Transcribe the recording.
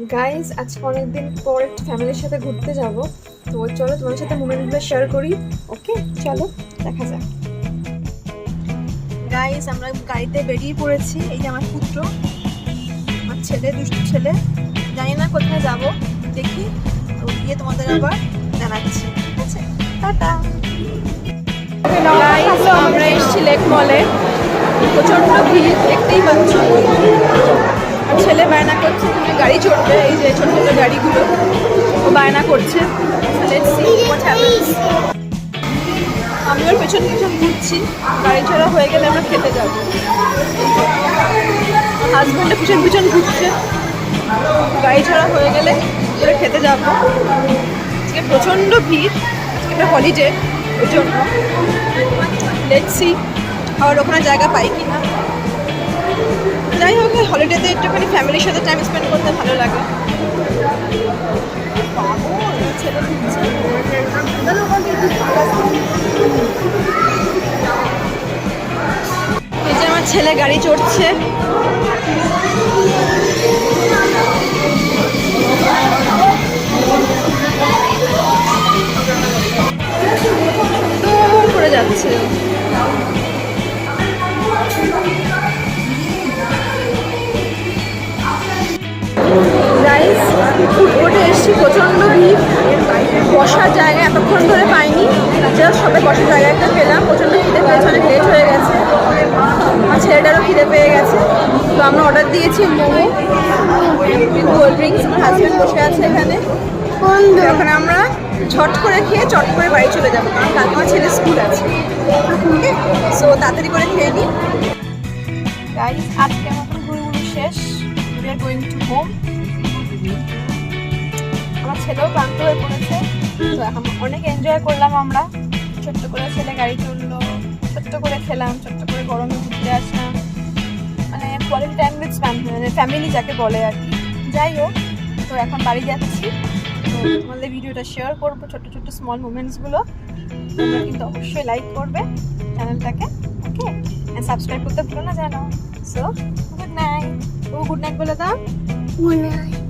Guys আজকে অনেকদিন পর একটু ফ্যামিলির সাথে ঘুরতে যাব, তো চলো তোমার সাথে মোমেন্টগুলো শেয়ার করি। ওকে চলো দেখা যাক। গাইজ আমরা গাড়িতে বেরিয়ে পড়েছি। এই যে আমার পুত্র, আমার ছেলে, দুষ্টু ছেলে। জানি না কোথায় যাব, দেখি তো গিয়ে তোমাদের আবার জানাচ্ছি। ঠিক আছে, টাটা। গাইজ আমরা এসেছি লেক মলে, প্রচণ্ড ভিড় দেখতেই পাচ্ছ। আর ছেলে বায়না করছে এখানে গাড়ি চড়বে, এই যে ছোট ছোট গাড়িগুলো ও বায়না করছে। আমি ওর পেছন পেছন ঘুরছি, গাড়ি চড়া হয়ে গেলে আমরা খেতে যাবো। হাজব্যান্ডের পিছন পিছন ঘুরছে, গাড়ি চড়া হয়ে গেলে ওরা খেতে যাবো। আজকে প্রচণ্ড ভিড়, আজকে একটা হলিডে, ওই জন্য লেটস সি আর ওখানে জায়গা পাই কি না। যাই হোক, হলিডেতে একটুখানি ফ্যামিলির সাথে টাইম স্পেন্ড করতে ভালো লাগে। এই যে আমার ছেলে গাড়ি চড়ছে। সুন্দর করে যাচ্ছে। ফুটবোটে এসেছি, প্রচণ্ড ভিড়, বসার জায়গা এতক্ষণ ধরে পাইনি, জাস্ট সবাই বসার জায়গা একটা পেলাম। প্রচণ্ড খিদে পেয়েছে, অনেক লেট হয়ে গেছে, আমার ছেলেটারও খিদে পেয়ে গেছে। তো আমরা অর্ডার দিয়েছি মোমো, কোল্ড ড্রিঙ্কস। আমার হাজব্যান্ড বসে আছে এখানে, ওখানে আমরা ঝট করে খেয়ে চট করে বাড়ি চলে যাবো, কারণ কালকে আমার ছেলের স্কুল আছে। ওকে, সো তাড়াতাড়ি করে খেয়ে নিই। গাইস আজকে আমাদের ঘুরঘুরি শেষ, we are going to home. আমার ছেলেও ক্লান্ত হয়ে পড়েছে, তো এখন অনেক এনজয় করলাম আমরা। ছোট্ট করে ছেলে গাড়ি চললো, ছোট্ট করে খেলাম, ছোট্ট করে গরমে ঘুরতে আসলাম, মানে কোয়ালিটি টাইম উইথ ফ্যামিলি যাকে বলে আর কি। যাই হোক, তো এখন বাড়ি যাচ্ছি, তো তোমাদের ভিডিওটা শেয়ার করবো, ছোট্ট ছোট্ট স্মল মুমেন্টসগুলো। তোমরা কিন্তু অবশ্যই লাইক করবে চ্যানেলটাকে, ওকে, অ্যান্ড সাবস্ক্রাইব করতে ভুলো না, জানো। So good night. ও গুড নাইট বলে দাও। Good night.